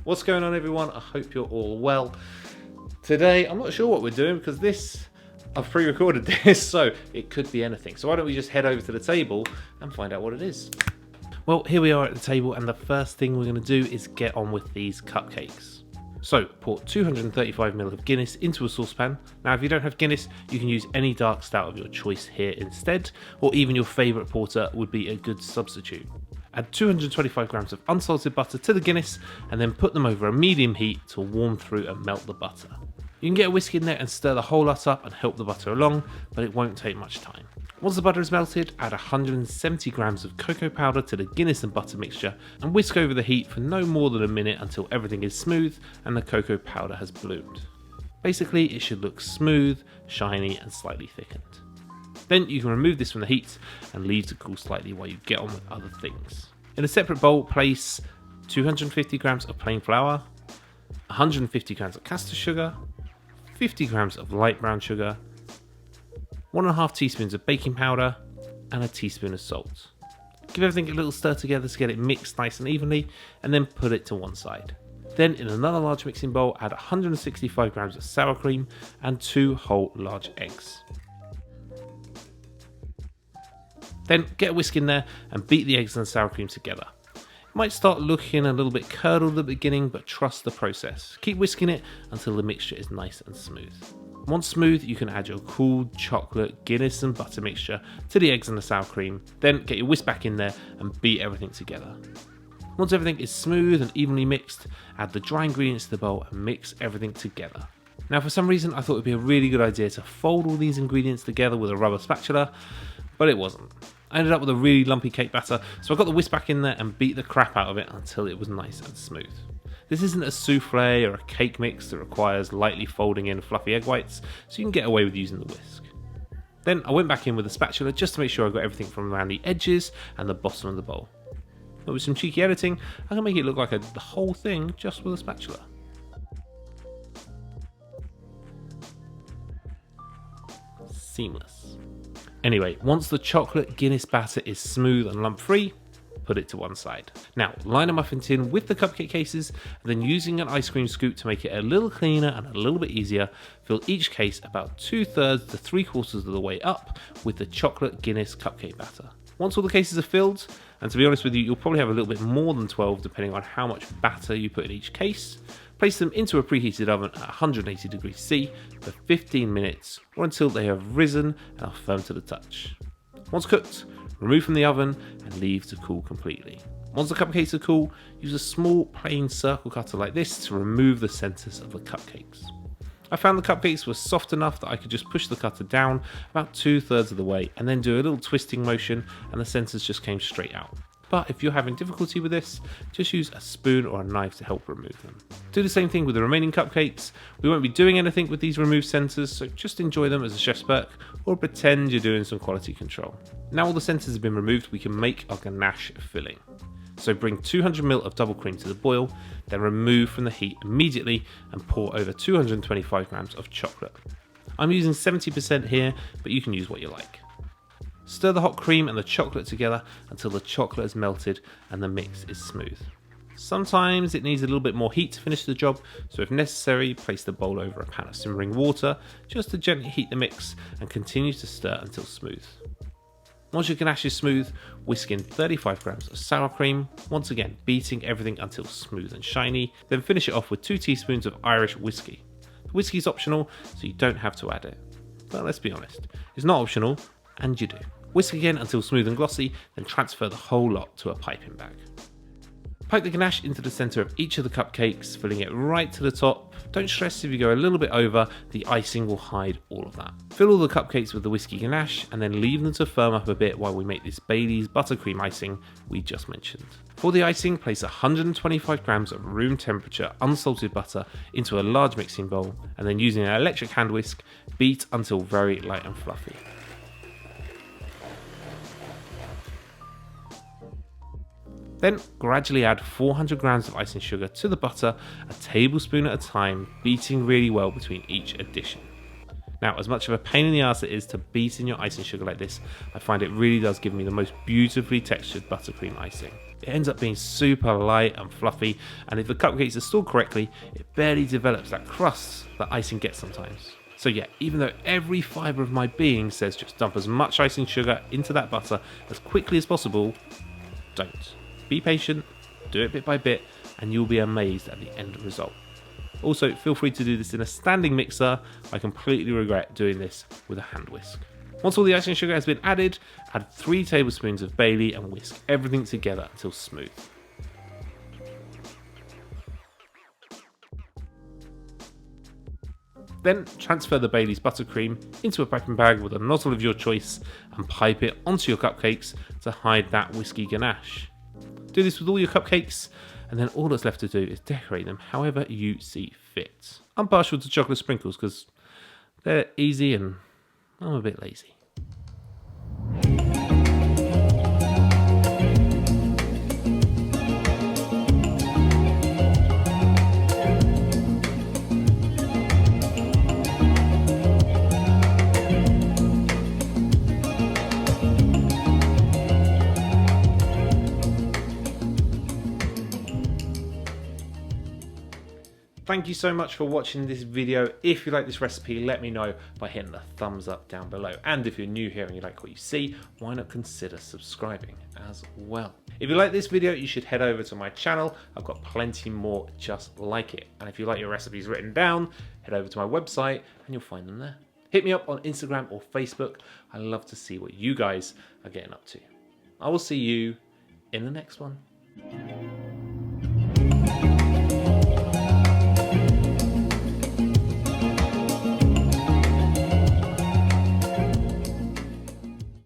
What's going on, everyone? I hope you're all well. Today, I'm not sure what we're doing because I've pre-recorded this, so it could be anything. So why don't we just head over to the table and find out what it is. Well, here we are at the table, and the first thing we're going to do is get on with these cupcakes. So pour 235ml of Guinness into a saucepan. Now, if you don't have Guinness, you can use any dark stout of your choice here instead, or even your favourite porter would be a good substitute. Add 225 grams of unsalted butter to the Guinness and then put them over a medium heat to warm through and melt the butter. You can get a whisk in there and stir the whole lot up and help the butter along, but it won't take much time. Once the butter is melted, add 170 grams of cocoa powder to the Guinness and butter mixture and whisk over the heat for no more than a minute until everything is smooth and the cocoa powder has bloomed. Basically, it should look smooth, shiny and slightly thickened. Then you can remove this from the heat and leave to cool slightly while you get on with other things. In a separate bowl, place 250 grams of plain flour, 150 grams of caster sugar, 50 grams of light brown sugar, 1.5 teaspoons of baking powder, and a teaspoon of salt. Give everything a little stir together to get it mixed nice and evenly, and then put it to one side. Then in another large mixing bowl, add 165 grams of sour cream and 2 whole large eggs. Then get a whisk in there and beat the eggs and sour cream together. It might start looking a little bit curdled at the beginning, but trust the process. Keep whisking it until the mixture is nice and smooth. Once smooth, you can add your cooled chocolate Guinness and butter mixture to the eggs and the sour cream. Then get your whisk back in there and beat everything together. Once everything is smooth and evenly mixed, add the dry ingredients to the bowl and mix everything together. Now, for some reason, I thought it would be a really good idea to fold all these ingredients together with a rubber spatula, but it wasn't. I ended up with a really lumpy cake batter, so I got the whisk back in there and beat the crap out of it until it was nice and smooth. This isn't a souffle or a cake mix that requires lightly folding in fluffy egg whites, so you can get away with using the whisk. Then I went back in with a spatula just to make sure I got everything from around the edges and the bottom of the bowl. But with some cheeky editing, I can make it look like the whole thing just with a spatula. Seamless. Anyway, once the chocolate Guinness batter is smooth and lump free, put it to one side. Now, line a muffin tin with the cupcake cases, and then using an ice cream scoop to make it a little cleaner and a little bit easier, fill each case about 2/3 to 3/4 of the way up with the chocolate Guinness cupcake batter. Once all the cases are filled, and to be honest with you, you'll probably have a little bit more than 12 depending on how much batter you put in each case, place them into a preheated oven at 180 degrees C for 15 minutes or until they have risen and are firm to the touch. Once cooked, remove from the oven and leave to cool completely. Once the cupcakes are cool, use a small plain circle cutter like this to remove the centers of the cupcakes. I found the cupcakes were soft enough that I could just push the cutter down about 2/3 of the way and then do a little twisting motion and the centers just came straight out. But if you're having difficulty with this, just use a spoon or a knife to help remove them. Do the same thing with the remaining cupcakes. We won't be doing anything with these removed centers, so just enjoy them as a chef's perk or pretend you're doing some quality control. Now all the centers have been removed, we can make our ganache filling. So bring 200ml of double cream to the boil, then remove from the heat immediately and pour over 225 grams of chocolate. I'm using 70% here, but you can use what you like. Stir the hot cream and the chocolate together until the chocolate is melted and the mix is smooth. Sometimes it needs a little bit more heat to finish the job, so if necessary, place the bowl over a pan of simmering water just to gently heat the mix and continue to stir until smooth. Once your ganache is smooth, whisk in 35 grams of sour cream, once again beating everything until smooth and shiny, then finish it off with 2 teaspoons of Irish whiskey. The whiskey is optional, so you don't have to add it. But let's be honest, it's not optional, and you do. Whisk again until smooth and glossy, then transfer the whole lot to a piping bag. Pipe the ganache into the centre of each of the cupcakes, filling it right to the top. Don't stress if you go a little bit over, the icing will hide all of that. Fill all the cupcakes with the whiskey ganache and then leave them to firm up a bit while we make this Bailey's buttercream icing we just mentioned. For the icing, place 125 grams of room temperature unsalted butter into a large mixing bowl and then using an electric hand whisk, beat until very light and fluffy. Then gradually add 400 grams of icing sugar to the butter, a tablespoon at a time, beating really well between each addition. Now, as much of a pain in the ass it is to beat in your icing sugar like this, I find it really does give me the most beautifully textured buttercream icing. It ends up being super light and fluffy, and if the cupcakes are stored correctly, it barely develops that crust that icing gets sometimes. So yeah, even though every fibre of my being says just dump as much icing sugar into that butter as quickly as possible, don't. Be patient, do it bit by bit, and you'll be amazed at the end result. Also, feel free to do this in a standing mixer. I completely regret doing this with a hand whisk. Once all the icing sugar has been added, add 3 tablespoons of Bailey and whisk everything together until smooth. Then transfer the Bailey's buttercream into a piping bag with a nozzle of your choice and pipe it onto your cupcakes to hide that whiskey ganache. Do this with all your cupcakes, and then all that's left to do is decorate them however you see fit. I'm partial to chocolate sprinkles because they're easy and I'm a bit lazy. Thank you so much for watching this video. If you like this recipe, let me know by hitting the thumbs up down below. And if you're new here and you like what you see, why not consider subscribing as well? If you like this video, you should head over to my channel. I've got plenty more just like it. And if you like your recipes written down, head over to my website and you'll find them there. Hit me up on Instagram or Facebook. I love to see what you guys are getting up to. I will see you in the next one.